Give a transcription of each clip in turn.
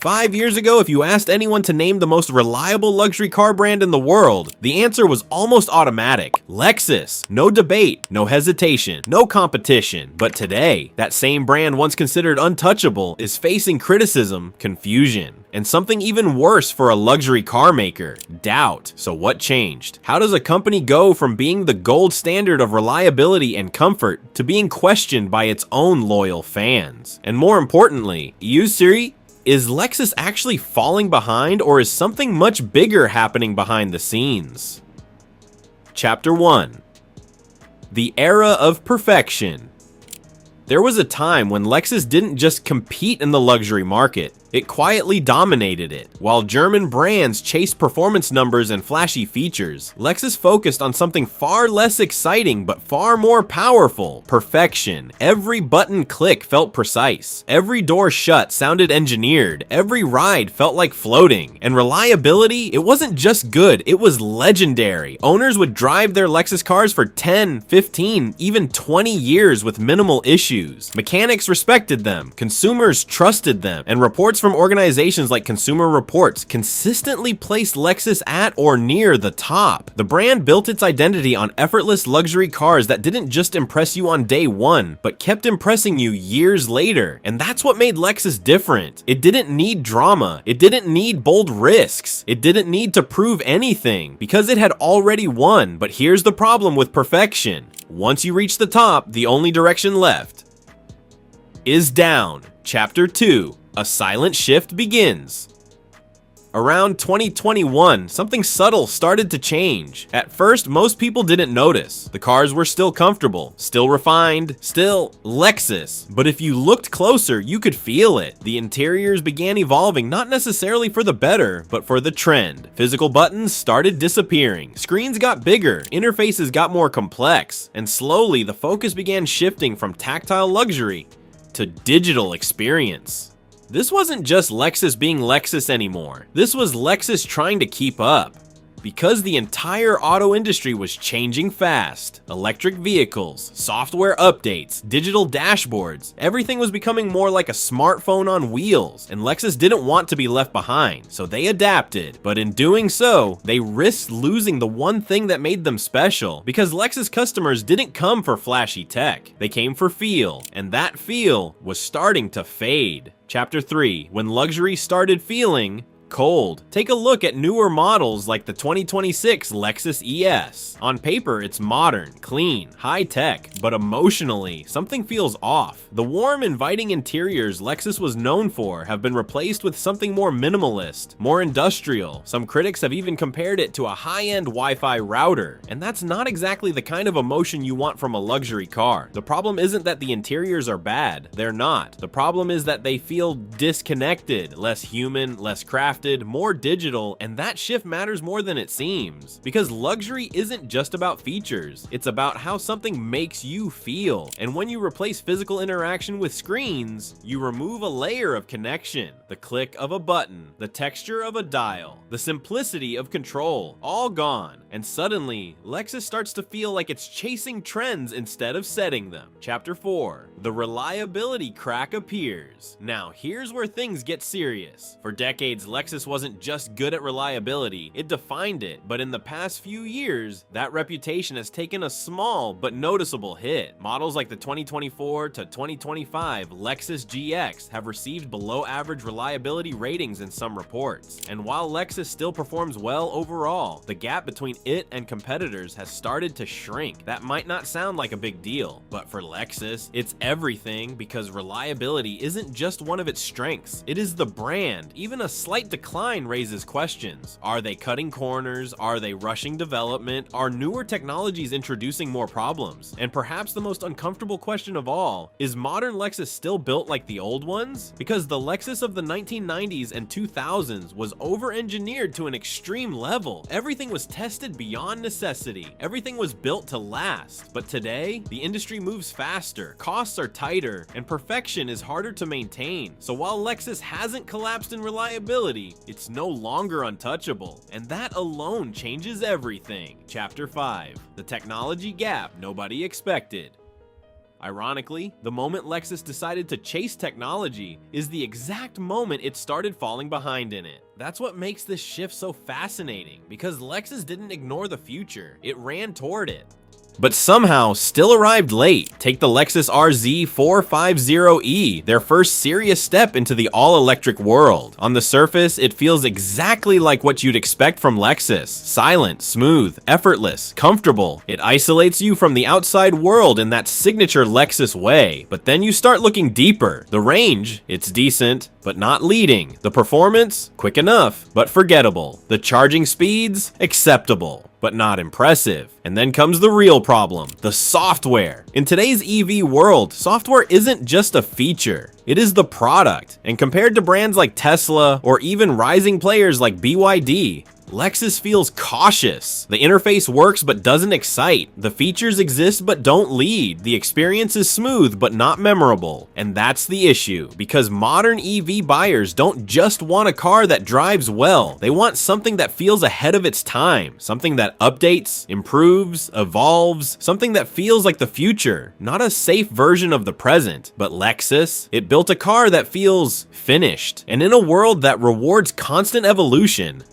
5 years ago, if you asked anyone to name the most reliable luxury car brand in the world, the answer was almost automatic. Lexus. No debate, no hesitation, no competition. But today, that same brand once considered untouchable is facing criticism, confusion, and something even worse for a luxury car maker, doubt. So what changed? How does a company go from being the gold standard of reliability and comfort to being questioned by its own loyal fans? And more importantly, Siri, is Lexus actually falling behind, or is something much bigger happening behind the scenes? Chapter 1. The Era of Perfection. There was a time when Lexus didn't just compete in the luxury market, it quietly dominated it. While German brands chased performance numbers and flashy features, Lexus focused on something far less exciting but far more powerful: perfection. Every button click felt precise. Every door shut sounded engineered. Every ride felt like floating. And reliability, it wasn't just good, it was legendary. Owners would drive their Lexus cars for 10, 15, even 20 years with minimal issues. Mechanics respected them, consumers trusted them, and reports from organizations like Consumer Reports consistently placed Lexus at or near the top. The brand built its identity on effortless luxury cars that didn't just impress you on day one, but kept impressing you years later. And that's what made Lexus different. It didn't need drama. It didn't need bold risks. It didn't need to prove anything because it had already won. But here's the problem with perfection. Once you reach the top, the only direction left is down. Chapter 2. A silent shift begins. Around 2021, something subtle started to change. At first, most people didn't notice. The cars were still comfortable, still refined, still Lexus. But if you looked closer, you could feel it. The interiors began evolving, not necessarily for the better, but for the trend. Physical buttons started disappearing. Screens got bigger, interfaces got more complex, and slowly the focus began shifting from tactile luxury to digital experience. This wasn't just Lexus being Lexus anymore. This was Lexus trying to keep up. Because the entire auto industry was changing fast. Electric vehicles, software updates, digital dashboards, everything was becoming more like a smartphone on wheels, and Lexus didn't want to be left behind, so they adapted. But in doing so, they risked losing the one thing that made them special, because Lexus customers didn't come for flashy tech, they came for feel, and that feel was starting to fade. Chapter 3. When luxury started feeling cold. Take a look at newer models like the 2026 Lexus ES. On paper, it's modern, clean, high-tech, but emotionally, something feels off. The warm, inviting interiors Lexus was known for have been replaced with something more minimalist, more industrial. Some critics have even compared it to a high-end Wi-Fi router, and that's not exactly the kind of emotion you want from a luxury car. The problem isn't that the interiors are bad. They're not. The problem is that they feel disconnected, less human, less crafted, more digital, and that shift matters more than it seems. Because luxury isn't just about features, it's about how something makes you feel. And when you replace physical interaction with screens, you remove a layer of connection. The click of a button, the texture of a dial, the simplicity of control, all gone. And suddenly, Lexus starts to feel like it's chasing trends instead of setting them. Chapter 4. The reliability crack appears. Now, here's where things get serious. For decades, Lexus wasn't just good at reliability, it defined it. But in the past few years, that reputation has taken a small but noticeable hit. Models like the 2024 to 2025 Lexus GX have received below average reliability ratings in some reports. And while Lexus still performs well overall, the gap between it and competitors has started to shrink. That might not sound like a big deal, but for Lexus, it's everything, because reliability isn't just one of its strengths, it is the brand. Even a slight decline raises questions. Are they cutting corners? Are they rushing development? Are newer technologies introducing more problems? And perhaps the most uncomfortable question of all, is modern Lexus still built like the old ones? Because the Lexus of the 1990s and 2000s was over-engineered to an extreme level. Everything was tested beyond necessity. Everything was built to last. But today, the industry moves faster, costs are tighter, and perfection is harder to maintain. So while Lexus hasn't collapsed in reliability, it's no longer untouchable. And that alone changes everything. Chapter 5. The technology gap nobody expected. Ironically, the moment Lexus decided to chase technology is the exact moment it started falling behind in it. That's what makes this shift so fascinating, because Lexus didn't ignore the future, it ran toward it. But somehow still arrived late. Take the Lexus RZ 450e, their first serious step into the all-electric world. On the surface, it feels exactly like what you'd expect from Lexus. Silent, smooth, effortless, comfortable. It isolates you from the outside world in that signature Lexus way. But then you start looking deeper. The range, it's decent, but not leading. The performance, quick enough, but forgettable. The charging speeds, acceptable, but not impressive. And then comes the real problem, the software. In today's EV world, software isn't just a feature, it is the product. And compared to brands like Tesla or even rising players like BYD, Lexus feels cautious. The interface works but doesn't excite. The features exist but don't lead. The experience is smooth but not memorable. And that's the issue, because modern EV buyers don't just want a car that drives well. They want something that feels ahead of its time, something that updates, improves, evolves, something that feels like the future, not a safe version of the present. But Lexus, it built a car that feels finished. And in a world that rewards constant evolution,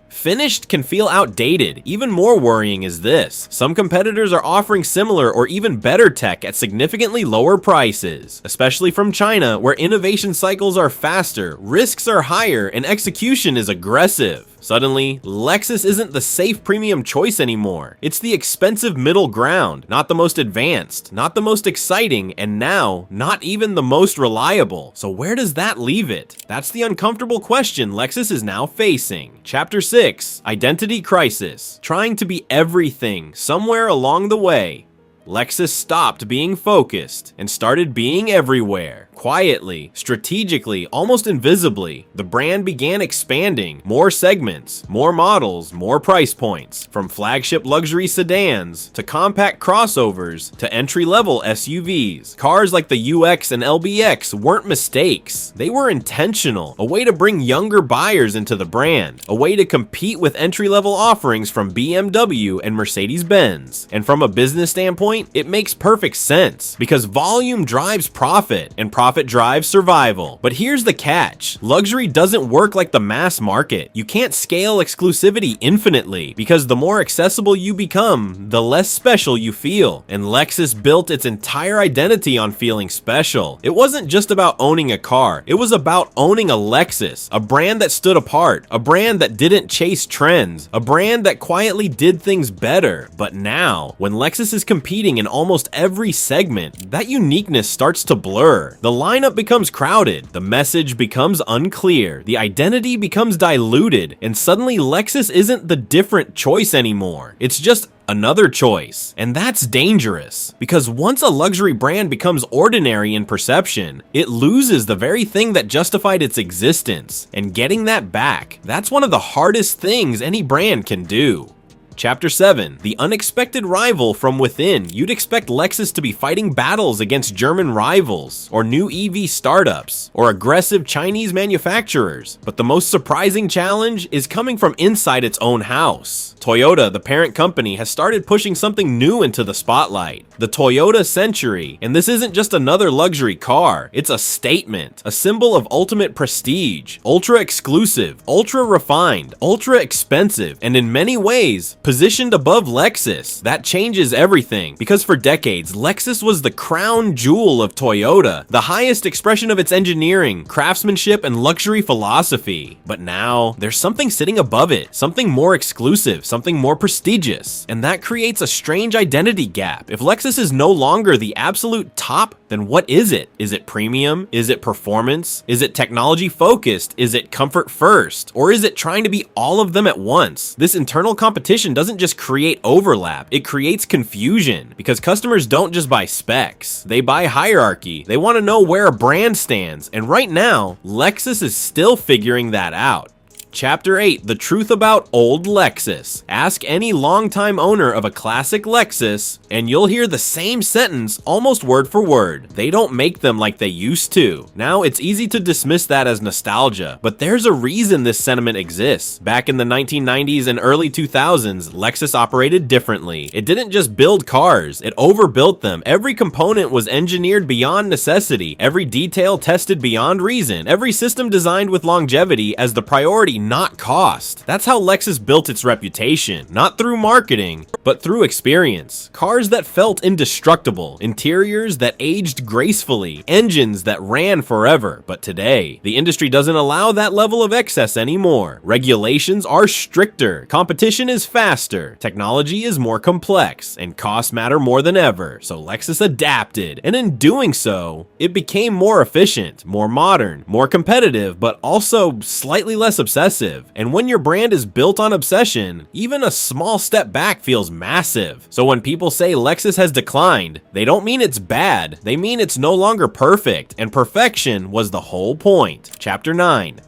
finished can feel outdated. Even more worrying is this: some competitors are offering similar or even better tech at significantly lower prices, especially from China, where innovation cycles are faster, risks are higher, and execution is aggressive. Suddenly, Lexus isn't the safe premium choice anymore. It's the expensive middle ground, not the most advanced, not the most exciting, and now, not even the most reliable. So where does that leave it? That's the uncomfortable question Lexus is now facing. Chapter 6, Identity Crisis. Trying to be everything somewhere along the way, Lexus stopped being focused and started being everywhere. Quietly, strategically, almost invisibly, the brand began expanding. More segments, more models, more price points. From flagship luxury sedans, to compact crossovers, to entry-level SUVs. Cars like the UX and LBX weren't mistakes. They were intentional. A way to bring younger buyers into the brand. A way to compete with entry-level offerings from BMW and Mercedes-Benz. And from a business standpoint, it makes perfect sense, because volume drives profit, and profit drives survival. But here's the catch: luxury doesn't work like the mass market. You can't scale exclusivity infinitely, because the more accessible you become, the less special you feel. And Lexus built its entire identity on feeling special. It wasn't just about owning a car, it was about owning a Lexus, a brand that stood apart, a brand that didn't chase trends, a brand that quietly did things better. But now, when Lexus is competing in almost every segment, that uniqueness starts to blur. The lineup becomes crowded, the message becomes unclear, the identity becomes diluted, and suddenly Lexus isn't the different choice anymore. It's just another choice. And that's dangerous, because once a luxury brand becomes ordinary in perception, it loses the very thing that justified its existence. And getting that back, that's one of the hardest things any brand can do. Chapter 7, the unexpected rival from within. You'd expect Lexus to be fighting battles against German rivals, or new EV startups, or aggressive Chinese manufacturers. But the most surprising challenge is coming from inside its own house. Toyota, the parent company, has started pushing something new into the spotlight: the Toyota Century. And this isn't just another luxury car, it's a statement, a symbol of ultimate prestige, ultra exclusive, ultra refined, ultra expensive, and in many ways, positioned above Lexus. That changes everything, because for decades, Lexus was the crown jewel of Toyota, the highest expression of its engineering, craftsmanship, and luxury philosophy. But now, there's something sitting above it, something more exclusive, something more prestigious, and that creates a strange identity gap. If Lexus is no longer the absolute top, then what is it? Is it premium? Is it performance? Is it technology focused? Is it comfort first? Or is it trying to be all of them at once? This internal competition doesn't just create overlap, it creates confusion, because customers don't just buy specs, they buy hierarchy. They want to know where a brand stands, and right now, Lexus is still figuring that out. Chapter 8, The Truth About Old Lexus. Ask any longtime owner of a classic Lexus, and you'll hear the same sentence almost word for word. They don't make them like they used to. Now, it's easy to dismiss that as nostalgia, but there's a reason this sentiment exists. Back in the 1990s and early 2000s, Lexus operated differently. It didn't just build cars, it overbuilt them. Every component was engineered beyond necessity, every detail tested beyond reason, every system designed with longevity as the priority, not cost. That's how Lexus built its reputation, not through marketing, but through experience. Cars that felt indestructible, interiors that aged gracefully, engines that ran forever. But today, the industry doesn't allow that level of excess anymore. Regulations are stricter, competition is faster, technology is more complex, and costs matter more than ever. So Lexus adapted, and in doing so, it became more efficient, more modern, more competitive, but also slightly less obsessive. And when your brand is built on obsession, even a small step back feels massive. So when people say Lexus has declined, they don't mean it's bad, they mean it's no longer perfect, and perfection was the whole point. Chapter 9.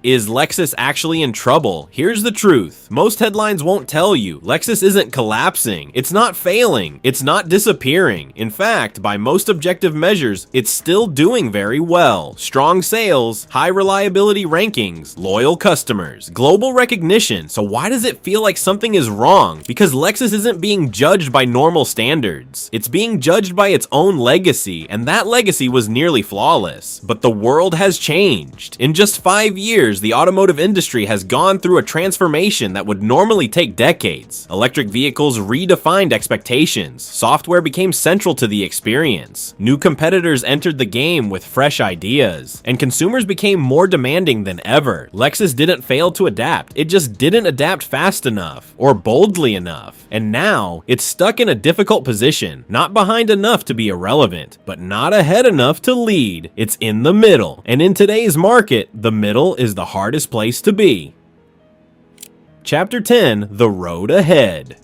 Is Lexus actually in trouble? Here's the truth. Most headlines won't tell you. Lexus isn't collapsing. It's not failing. It's not disappearing. In fact, by most objective measures, it's still doing very well. Strong sales, high reliability rankings, loyal customers, global recognition. So why does it feel like something is wrong? Because Lexus isn't being judged by normal standards. It's being judged by its own legacy, and that legacy was nearly flawless. But the world has changed. In just 5 years, the automotive industry has gone through a transformation that would normally take decades. Electric vehicles redefined expectations. Software became central to the experience. New competitors entered the game with fresh ideas, and consumers became more demanding than ever. Lexus didn't fail to adapt. It just didn't adapt fast enough or boldly enough. And now it's stuck in a difficult position, not behind enough to be irrelevant, but not ahead enough to lead. It's in the middle. And in today's market, the middle is the hardest place to be. Chapter 10, The Road Ahead.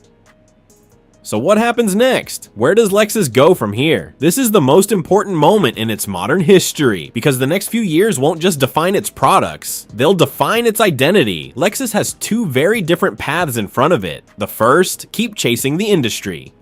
So what happens next? Where does Lexus go from here? This is the most important moment in its modern history, because the next few years won't just define its products, they'll define its identity. Lexus has two very different paths in front of it. The first, keep chasing the industry.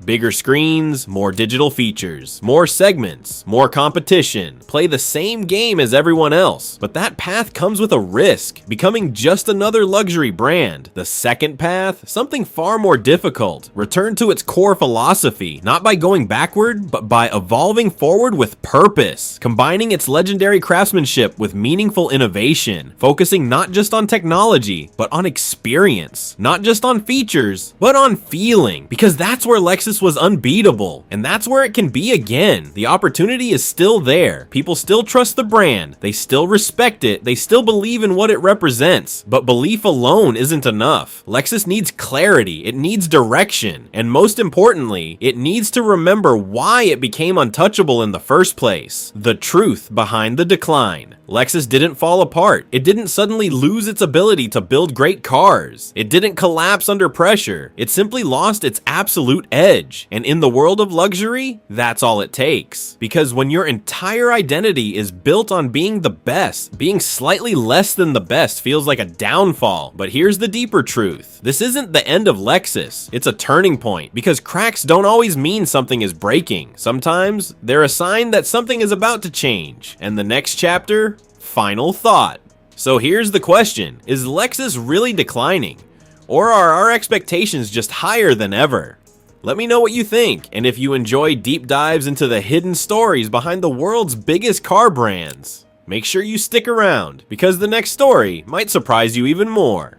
Bigger screens, more digital features, more segments, more competition. Play the same game as everyone else. But that path comes with a risk, becoming just another luxury brand. The second path, something far more difficult. Return to its core philosophy, not by going backward, but by evolving forward with purpose. Combining its legendary craftsmanship with meaningful innovation. Focusing not just on technology, but on experience. Not just on features, but on feeling. Because that's where Lexus was unbeatable, and that's where it can be again. The opportunity is still there. People still trust the brand, they still respect it, they still believe in what it represents, but belief alone isn't enough. Lexus needs clarity, it needs direction, and most importantly, it needs to remember why it became untouchable in the first place. The truth behind the decline. Lexus didn't fall apart. It didn't suddenly lose its ability to build great cars. It didn't collapse under pressure. It simply lost its absolute edge. And in the world of luxury, that's all it takes. Because when your entire identity is built on being the best, being slightly less than the best feels like a downfall. But here's the deeper truth. This isn't the end of Lexus. It's a turning point. Because cracks don't always mean something is breaking. Sometimes they're a sign that something is about to change. And the next chapter, final thought. So here's the question. Is Lexus really declining? Or are our expectations just higher than ever? Let me know what you think, and if you enjoy deep dives into the hidden stories behind the world's biggest car brands, make sure you stick around, because the next story might surprise you even more.